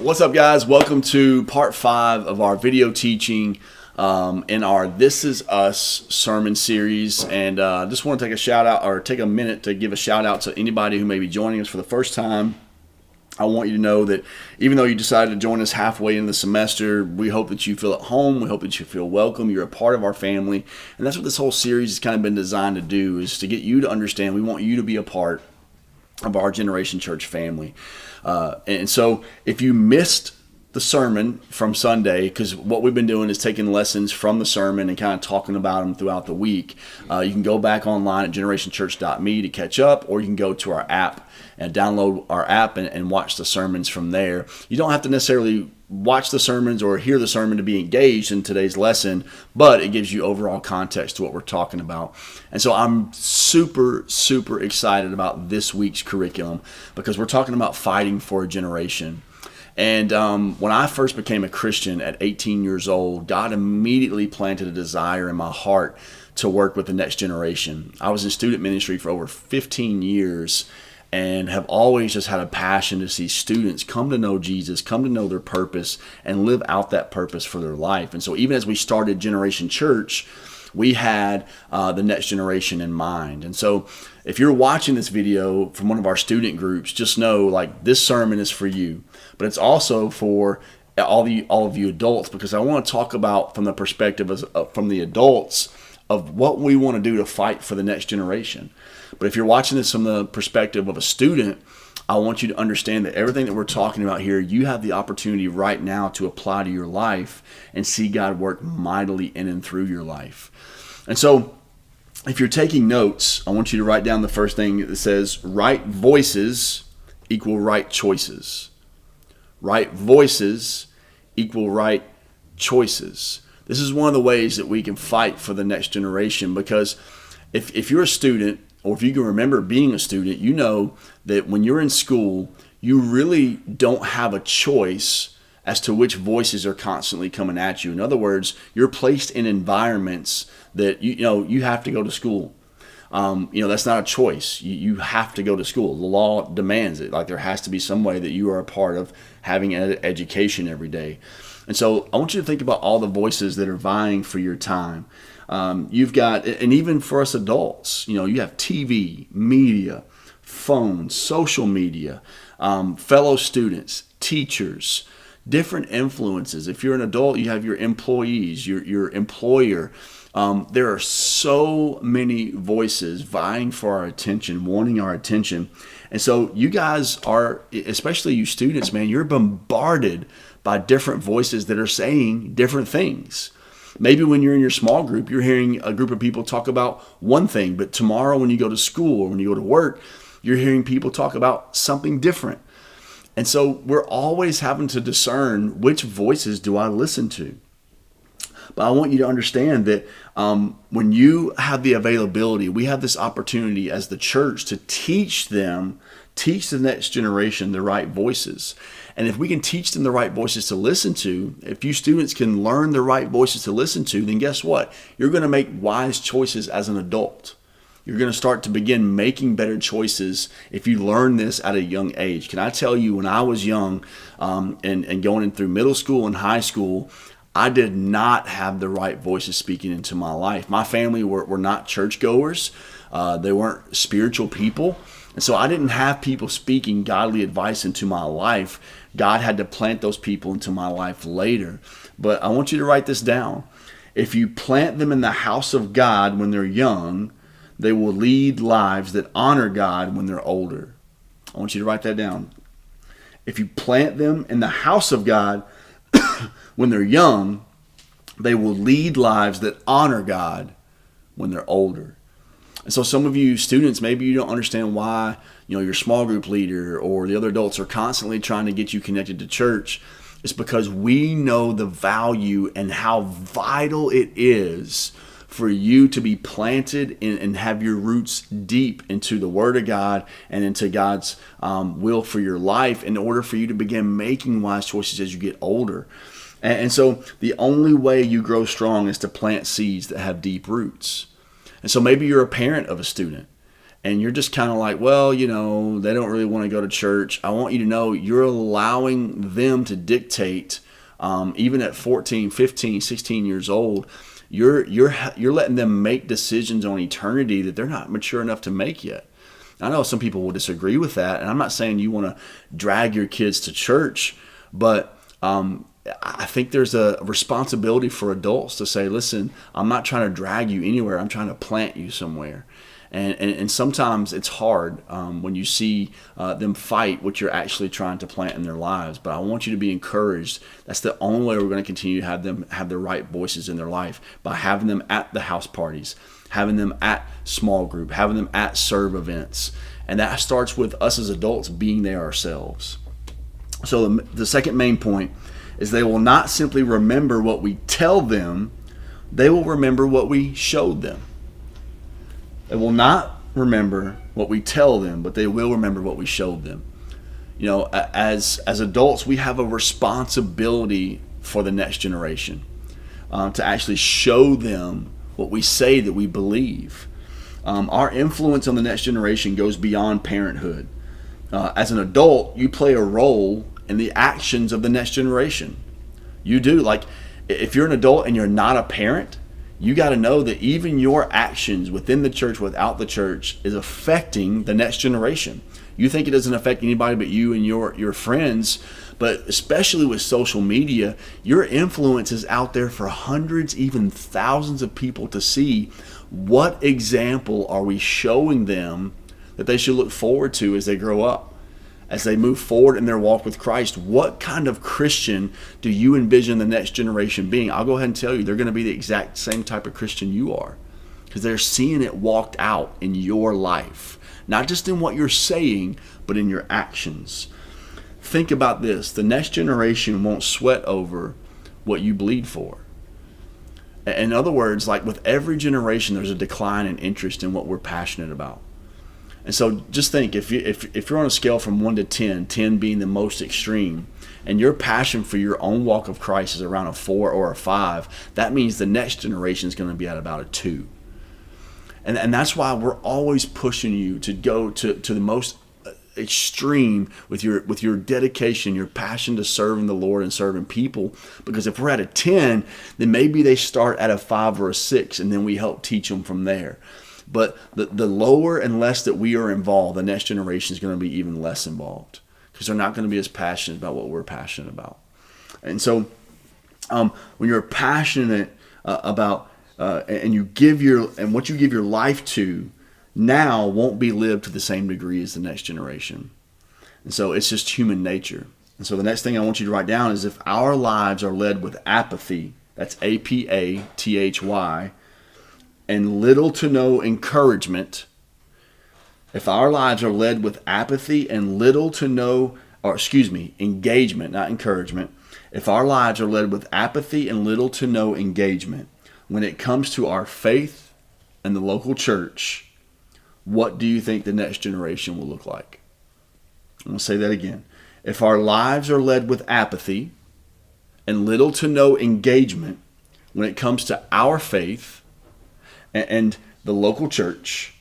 What's up, guys? Welcome to part 5 of our video teaching in our This Is Us sermon series. And just want to take a minute to give a shout out to anybody who may be joining us for the first time. I want you to know that even though you decided to join us halfway in the semester, we hope that you feel at home. We hope that you feel welcome. You're a part of our family. And that's what this whole series has kind of been designed to do, is to get you to understand. We want you to be a part of our Generation Church family. And so if you missed the sermon from Sunday, because what we've been doing is taking lessons from the sermon and kind of talking about them throughout the week, you can go back online at generationchurch.me to catch up, or you can go to our app and download our app and watch the sermons from there. You don't have to necessarily watch the sermons or hear the sermon to be engaged in today's lesson, but it gives you overall context to what we're talking about. And so I'm super excited about this week's curriculum, because we're talking about fighting for a generation. And when I first became a Christian at 18 years old, God immediately planted a desire in my heart to work with the next generation. I was in student ministry for over 15 years and have always just had a passion to see students come to know Jesus, come to know their purpose, and live out that purpose for their life. And so even as we started Generation Church, we had the next generation in mind. And so if you're watching this video from one of our student groups, just know, like, this sermon is for you, but it's also for all of you adults, because I want to talk about from the perspective from the adults of what we want to do to fight for the next generation. But if you're watching this from the perspective of a student, I want you to understand that everything that we're talking about here, you have the opportunity right now to apply to your life and see God work mightily in and through your life. And so if you're taking notes, I want you to write down the first thing that says right voices equal right choices. Right voices equal right choices. This is one of the ways that we can fight for the next generation, because if you're a student, or if you can remember being a student, you know that when you're in school, you really don't have a choice as to which voices are constantly coming at you. In other words, you're placed in environments that you have to go to school. That's not a choice. You have to go to school. The law demands it. Like, there has to be some way that you are a part of having an education every day. And so I want you to think about all the voices that are vying for your time. You've got, and even for us adults, you have TV, media, phones, social media, fellow students, teachers, different influences. If you're an adult, you have your employees, your employer. There are so many voices vying for our attention, wanting our attention. And so you guys are, especially you students, man, you're bombarded by different voices that are saying different things. Maybe when you're in your small group, you're hearing a group of people talk about one thing, but tomorrow when you go to school or when you go to work, you're hearing people talk about something different. And so we're always having to discern, which voices do I listen to? But I want you to understand that when you have the availability, we have this opportunity as the church to teach the next generation the right voices. And if we can teach them the right voices to listen to, if you students can learn the right voices to listen to, then guess what? You're going to make wise choices as an adult. You're going to start to begin making better choices if you learn this at a young age. Can I tell you, when I was young and going in through middle school and high school, I did not have the right voices speaking into my life. My family were not churchgoers. They weren't spiritual people. And so I didn't have people speaking godly advice into my life. God had to plant those people into my life later. But I want you to write this down. If you plant them in the house of God when they're young, they will lead lives that honor God when they're older. I want you to write that down. If you plant them in the house of God when they're young, they will lead lives that honor God when they're older. And so some of you students, maybe you don't understand why, your small group leader or the other adults are constantly trying to get you connected to church. It's because we know the value and how vital it is for you to be planted and have your roots deep into the Word of God and into God's will for your life, in order for you to begin making wise choices as you get older. And so the only way you grow strong is to plant seeds that have deep roots. And so maybe you're a parent of a student, and you're just kind of like, well, they don't really want to go to church. I want you to know you're allowing them to dictate, even at 14, 15, 16 years old. You're letting them make decisions on eternity that they're not mature enough to make yet. I know some people will disagree with that, and I'm not saying you want to drag your kids to church, but I think there's a responsibility for adults to say, listen, I'm not trying to drag you anywhere. I'm trying to plant you somewhere. And sometimes it's hard when you see them fight what you're actually trying to plant in their lives. But I want you to be encouraged. That's the only way we're going to continue to have them have the right voices in their life, by having them at the house parties, having them at small group, having them at serve events. And that starts with us as adults being there ourselves. So the second main point is they will not simply remember what we tell them, they will remember what we showed them. They will not remember what we tell them, but they will remember what we showed them. As adults, we have a responsibility for the next generation, to actually show them what we say that we believe. Our influence on the next generation goes beyond parenthood. As an adult, you play a role in the actions of the next generation. You do. Like, if you're an adult and you're not a parent, you got to know that even your actions within the church, without the church, is affecting the next generation. You think it doesn't affect anybody but you and your friends, but especially with social media, your influence is out there for hundreds, even thousands of people to see. What example are we showing them that they should look forward to as they grow up? As they move forward in their walk with Christ, what kind of Christian do you envision the next generation being? I'll go ahead and tell you, they're going to be the exact same type of Christian you are, because they're seeing it walked out in your life, not just in what you're saying, but in your actions. Think about this. The next generation won't sweat over what you bleed for. In other words, like with every generation, there's a decline in interest in what we're passionate about. And so just think, if you're on a scale from 1 to 10, 10 being the most extreme, and your passion for your own walk of Christ is around a 4 or a 5, that means the next generation is going to be at about a 2. And that's why we're always pushing you to go to the most extreme with your dedication, your passion to serving the Lord and serving people. Because if we're at a 10, then maybe they start at a 5 or a 6, and then we help teach them from there. But the lower and less that we are involved, the next generation is going to be even less involved, because they're not going to be as passionate about what we're passionate about. And so when you're passionate about and what you give your life to now won't be lived to the same degree as the next generation. And so it's just human nature. And so the next thing I want you to write down is, if our lives are led with apathy, that's apathy, and little to no encouragement. If our lives are led with apathy and engagement, not encouragement. If our lives are led with apathy and little to no engagement, when it comes to our faith and the local church, what do you think the next generation will look like? I'm going to say that again. If our lives are led with apathy and little to no engagement, when it comes to our faith and the local church,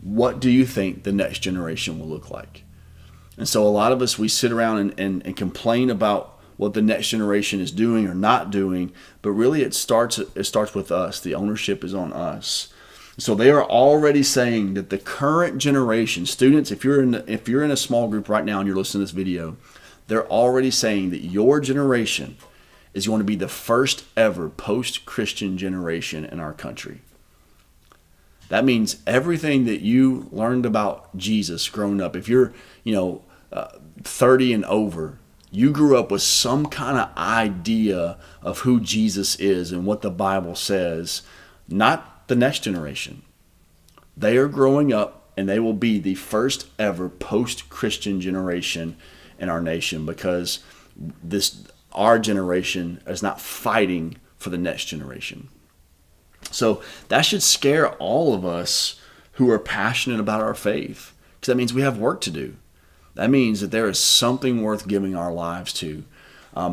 what do you think the next generation will look like? And so a lot of us, we sit around and complain about what the next generation is doing or not doing, but really it starts with us. The ownership is on us. So they are already saying that the current generation, students, if you're in a small group right now and you're listening to this video, they're already saying that your generation is going to be the first ever post-Christian generation in our country. That means everything that you learned about Jesus growing up, if you're 30 and over, you grew up with some kind of idea of who Jesus is and what the Bible says, not the next generation. They are growing up, and they will be the first ever post-Christian generation in our nation, because our generation is not fighting for the next generation. So that should scare all of us who are passionate about our faith, because that means we have work to do. That means that there is something worth giving our lives to.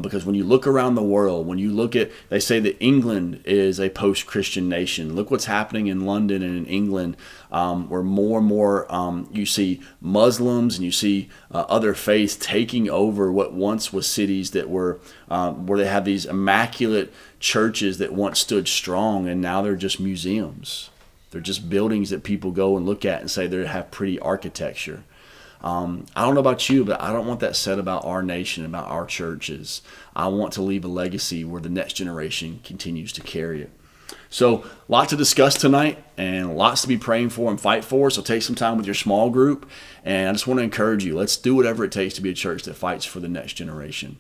Because when you look around the world, when you look at, they say that England is a post-Christian nation. Look what's happening in London and in England, where more and more you see Muslims and you see other faiths taking over what once was cities that were where they have these immaculate churches that once stood strong, and now they're just museums. They're just buildings that people go and look at and say they have pretty architecture. I don't know about you, but I don't want that said about our nation, about our churches. I want to leave a legacy where the next generation continues to carry it. So, a lot to discuss tonight and lots to be praying for and fight for. So take some time with your small group. And I just want to encourage you, let's do whatever it takes to be a church that fights for the next generation.